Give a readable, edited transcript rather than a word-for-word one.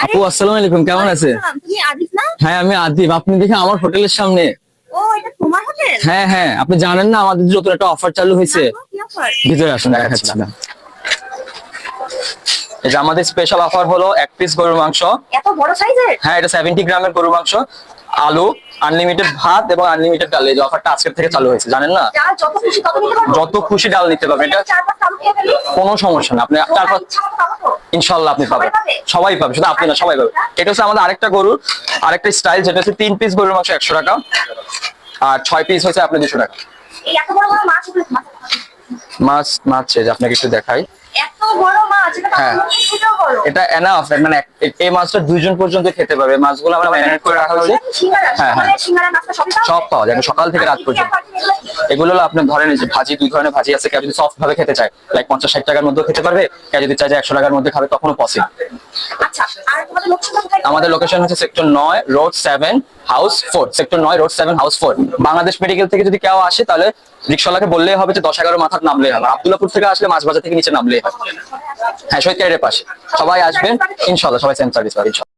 আপু আসসালামু আলাইকুম, কেমন আছে? তুমি আদিত না? হ্যাঁ আমি আদিব, আপনি দেখে আমার হোটেলের সামনে। ও, এটা তোমার হোটেল? হ্যাঁ হ্যাঁ, আপনি জানেন না আমাদের নতুন একটা অফার চালু হয়েছে? কি অফার? ভিতরে আসুন, দেখাচ্ছি না। এই যে আমাদের স্পেশাল অফার হলো এক পিস গরুর মাংস। এত বড় সাইজের? হ্যাঁ, এটা 70 গ্রামের গরুর মাংস, আলু, আনলিমিটেড ভাত এবং আনলিমিটেড ডাল। এই যে অফারটা আজকের থেকে চালু হয়েছে, জানেন না? যা যত খুশি তত নিতে পারবো? যত খুশি ডাল নিতে পারবেন, এটা চার পাঁচ আলু খেয়ে ফেলি? কোনো সমস্যা না। আপনি তোমার তারপর ইচ্ছা মতো খাবো তো? ইনশাল্লাহ আপনি সবাই পাবেন, পাবে? সবাই পাবে, শুধু আপনি না সবাই পাবে। এটা হচ্ছে আমাদের আরেকটা গরুর আরেকটা স্টাইল, যেটা হচ্ছে 3 পিস গরুর মাংস 100 টাকা, আর 6 পিস হচ্ছে আপনি 200 টাকা। এই এত বড় বড় মাছ ওগুলো মাছ। মাছ মাছ যে আপনাকে একটু দেখাই। এত বড় মাছ, এটা তো হ্যাঁ। আমার মনে হয় বড়। এটা এনাফ, মানে এই মাছটা 2 জন পর্যন্ত খেতে পারবে। মাছগুলো আমরা ম্যারিনেট করে রাখা হয়েছে। সিঙ্গারা, হ্যাঁ হ্যাঁ, মানে সিঙ্গারা নাস্তা সবই পাওয়া সব যায়? পাওয়া যায় সকাল থেকে রাত পর্যন্ত। এগুলো হলো আপনার ধরেন এই যে ভাজি, 2 ধরনের ভাজি আছে। কেউ যদি সফট ভাবে খেতে চায়, লাইক 50-60 টাকার মধ্যে খেতে পারবে। কেউ যদি চায় যে 100 টাকার মধ্যে খাবে, তখনও পসিবল। আচ্ছা, আর তোমাদের লোকেশনটা কোথায়? আমাদের লোকেশন হচ্ছে sector 9 road 7 house 4। Sector 9 road 7 house 4। Bangladesh medical থেকে যদি কেউ আসে, তাহলে রিকশাওয়ালাকে বললেই হবে যে 10-11 মাথার নামলেই হবে। আব্দুল্লাহপুর থেকে আসলে মাছ বাজার থেকে নিচে নামলেই হবে। হ্যাঁ, শহীদ ক্যারেটের পাশে। সবাই আসবেন ইনশাআল্লাহ, সবাই সেম সার্ভিস পাবেন ইনশাআল্লাহ।